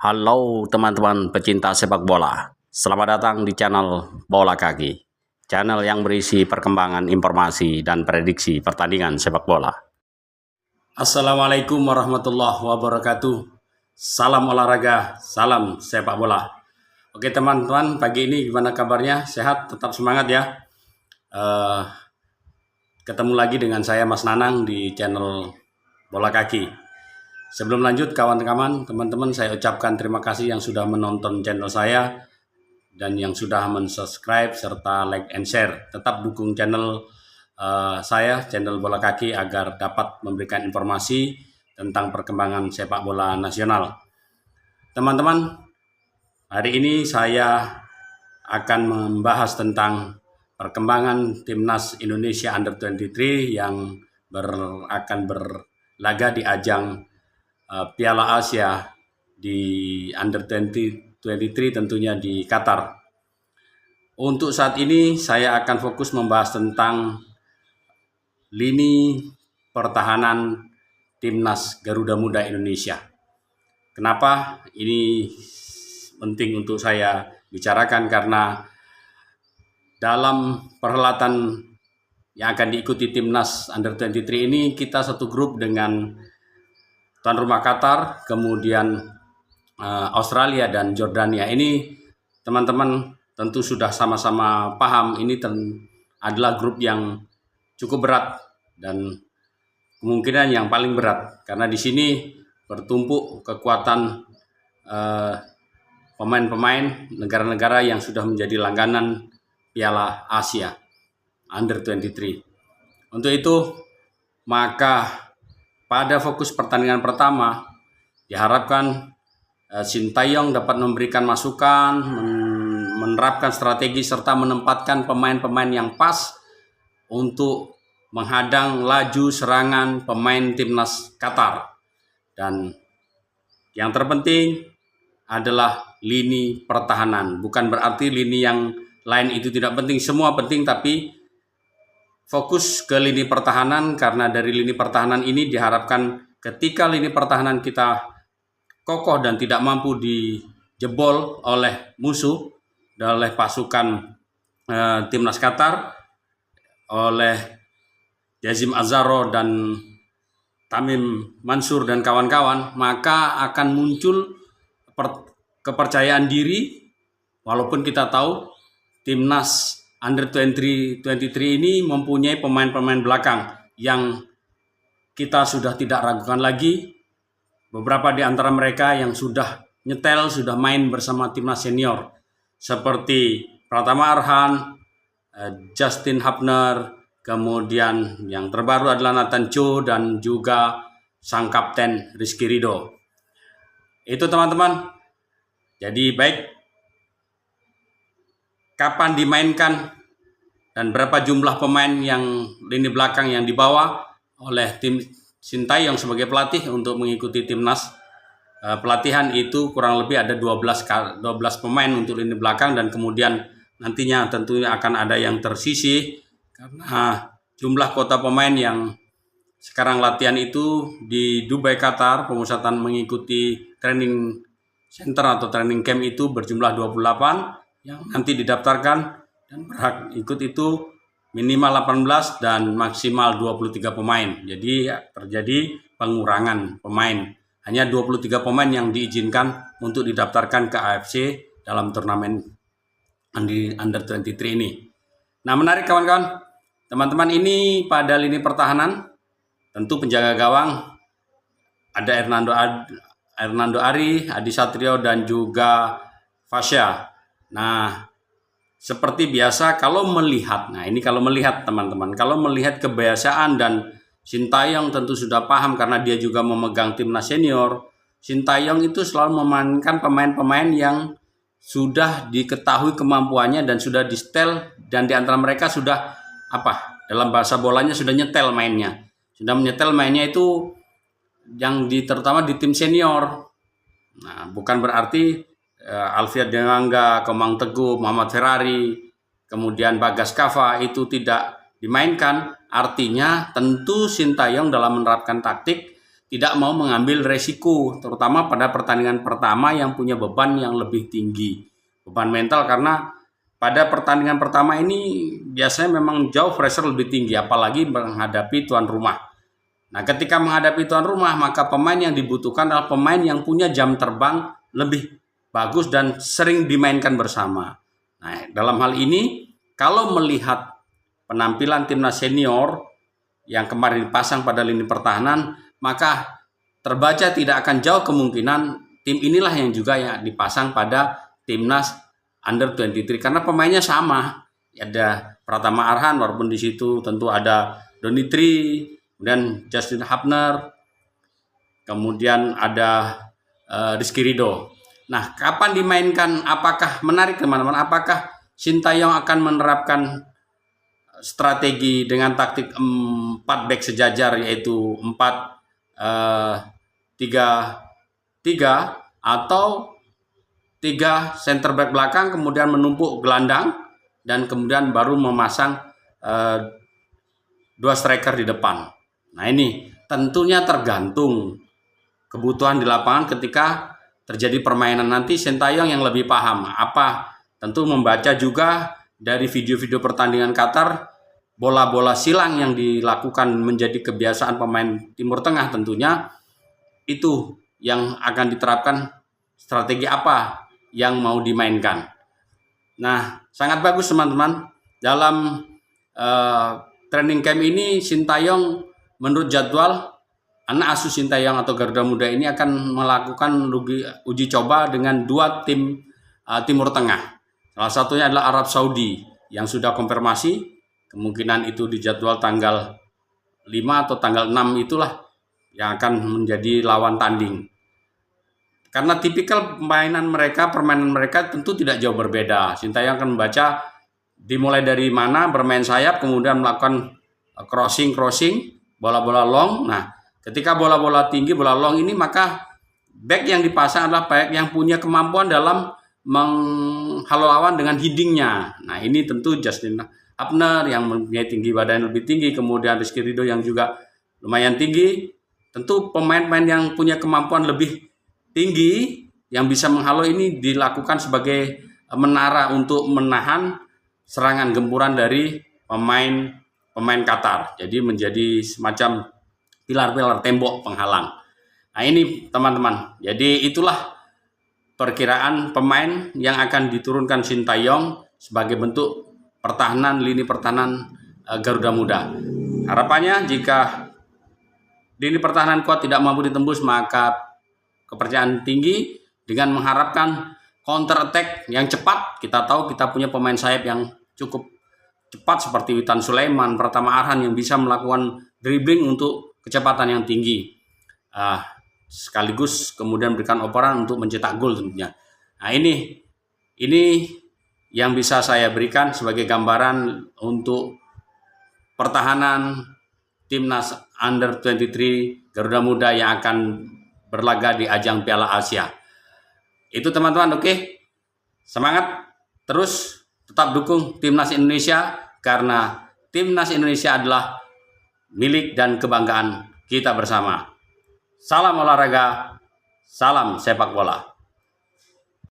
Halo teman-teman pecinta sepak bola, selamat datang di channel Bola Kaki, channel yang berisi perkembangan informasi dan prediksi pertandingan sepak bola. Assalamualaikum warahmatullahi wabarakatuh, salam olahraga, salam sepak bola. Oke teman-teman, pagi ini gimana kabarnya? Sehat? Tetap semangat ya. Ketemu lagi dengan saya Mas Nanang di channel Bola Kaki. Sebelum lanjut kawan-kawan, teman-teman, saya ucapkan terima kasih yang sudah menonton channel saya dan yang sudah mensubscribe serta like and share. Tetap dukung channel saya, channel Bola Kaki, agar dapat memberikan informasi tentang perkembangan sepak bola nasional. Teman-teman, hari ini saya akan membahas tentang perkembangan timnas Indonesia Under-23 yang akan berlaga di ajang Piala Asia di Under-23 tentunya di Qatar. Untuk saat ini saya akan fokus membahas tentang lini pertahanan timnas Garuda Muda Indonesia. Kenapa ini penting untuk saya bicarakan? Karena dalam perhelatan yang akan diikuti timnas Under-23 ini, kita satu grup dengan tuan rumah Qatar, kemudian Australia dan Jordania. Ini teman-teman tentu sudah sama-sama paham, ini adalah grup yang cukup berat dan kemungkinan yang paling berat, karena di sini bertumpuk kekuatan pemain-pemain negara-negara yang sudah menjadi langganan Piala Asia Under-23. Untuk itu, maka pada fokus pertandingan pertama, diharapkan Sintayong dapat memberikan masukan, menerapkan strategi, serta menempatkan pemain-pemain yang pas untuk menghadang laju serangan pemain timnas Qatar. Dan yang terpenting adalah lini pertahanan. Bukan berarti lini yang lain itu tidak penting, semua penting, tapi fokus ke lini pertahanan, karena dari lini pertahanan ini diharapkan ketika lini pertahanan kita kokoh dan tidak mampu dijebol oleh musuh, oleh pasukan timnas Qatar, oleh Yazim Azaro dan Tamim Mansur dan kawan-kawan, maka akan muncul kepercayaan diri. Walaupun kita tahu timnas Under-23 ini mempunyai pemain-pemain belakang yang kita sudah tidak ragukan lagi. Beberapa di antara mereka yang sudah nyetel, sudah main bersama timnas senior, seperti Pratama Arhan, Justin Hapner, kemudian yang terbaru adalah Nathan Cho, dan juga sang kapten Rizky Ridho. Itu teman-teman. Jadi baik, kapan dimainkan dan berapa jumlah pemain yang lini belakang yang dibawa oleh tim Sintayong sebagai pelatih untuk mengikuti timnas pelatihan, itu kurang lebih ada 12 pemain untuk lini belakang, dan kemudian nantinya tentunya akan ada yang tersisih karena jumlah kuota pemain yang sekarang latihan itu di Dubai, Qatar, pemusatan mengikuti training center atau training camp itu berjumlah 28 yang nanti didaftarkan dan berhak ikut itu minimal 18 dan maksimal 23 pemain. Jadi terjadi pengurangan pemain. Hanya 23 pemain yang diizinkan untuk didaftarkan ke AFC dalam turnamen Under-23 ini. Nah, menarik kawan-kawan. Teman-teman, ini pada lini pertahanan tentu penjaga gawang ada Hernando Ari, Adi Satrio, dan juga Fasya. Nah, seperti biasa kalau melihat teman-teman, kalau melihat kebiasaan, dan Sintayong tentu sudah paham karena dia juga memegang timnas senior. Sintayong itu selalu memainkan pemain-pemain yang sudah diketahui kemampuannya dan sudah di-setel, dan di antara mereka sudah dalam bahasa bolanya sudah nyetel mainnya. Sudah menyetel mainnya itu yang terutama di tim senior. Nah, bukan berarti Alfian Dewangga, Komang Teguh, Muhammad Ferrari, kemudian Bagas Kava itu tidak dimainkan. Artinya tentu Sintayong dalam menerapkan taktik tidak mau mengambil resiko, terutama pada pertandingan pertama yang punya beban yang lebih tinggi, beban mental, karena pada pertandingan pertama ini biasanya memang jauh pressure lebih tinggi, apalagi menghadapi tuan rumah. Nah, ketika menghadapi tuan rumah, maka pemain yang dibutuhkan adalah pemain yang punya jam terbang lebih bagus dan sering dimainkan bersama. Nah, dalam hal ini, kalau melihat penampilan timnas senior yang kemarin dipasang pada lini pertahanan, maka terbaca tidak akan jauh kemungkinan tim inilah yang juga yang dipasang pada timnas Under 23, karena pemainnya sama. Ada Pratama Arhan, walaupun di situ tentu ada Donitri, kemudian Justin Hapner, kemudian ada Rizky Ridho. Nah, kapan dimainkan? Apakah menarik teman-teman? Apakah Sintayong akan menerapkan strategi dengan taktik 4 back sejajar, yaitu 4-3-3 atau 3 center back belakang kemudian menumpuk gelandang dan kemudian baru memasang 2 striker di depan. Nah, ini tentunya tergantung kebutuhan di lapangan ketika terjadi permainan nanti. Sintayong yang lebih paham tentu membaca juga dari video-video pertandingan Qatar, bola-bola silang yang dilakukan menjadi kebiasaan pemain Timur Tengah, tentunya itu yang akan diterapkan strategi apa yang mau dimainkan. Nah, sangat bagus teman-teman. Dalam training camp ini Sintayong menurut jadwal, anak asuh Sintayong atau Garuda Muda ini akan melakukan uji coba dengan 2 tim Timur Tengah. Salah satunya adalah Arab Saudi yang sudah konfirmasi, kemungkinan itu di jadwal tanggal 5 atau tanggal 6 itulah yang akan menjadi lawan tanding. Karena tipikal permainan mereka tentu tidak jauh berbeda. Sintayong akan membaca dimulai dari mana, bermain sayap, kemudian melakukan crossing, bola-bola long. Nah, ketika bola-bola tinggi, bola long ini, maka back yang dipasang adalah back yang punya kemampuan dalam menghalau lawan dengan headingnya. Nah, ini tentu Justin Hapner yang mempunyai tinggi badan lebih tinggi, kemudian Rizky Ridho yang juga lumayan tinggi. Tentu pemain-pemain yang punya kemampuan lebih tinggi yang bisa menghalau ini dilakukan sebagai menara untuk menahan serangan gempuran dari pemain Qatar. Jadi menjadi semacam pilar-pilar tembok penghalang. Nah, ini teman-teman. Jadi itulah perkiraan pemain yang akan diturunkan Sintayong sebagai bentuk lini pertahanan Garuda Muda. Harapannya jika lini pertahanan kuat tidak mampu ditembus, maka kepercayaan tinggi dengan mengharapkan counter attack yang cepat. Kita tahu kita punya pemain sayap yang cukup cepat seperti Witan Sulaiman, Pratama Arhan yang bisa melakukan dribbling untuk kecepatan yang tinggi. Sekaligus kemudian berikan operan untuk mencetak gol tentunya. Nah, ini yang bisa saya berikan sebagai gambaran untuk pertahanan timnas Under 23 Garuda Muda yang akan berlaga di ajang Piala Asia. Itu teman-teman, oke? Semangat, terus tetap dukung timnas Indonesia, karena timnas Indonesia adalah milik dan kebanggaan kita bersama. Salam olahraga, salam sepak bola.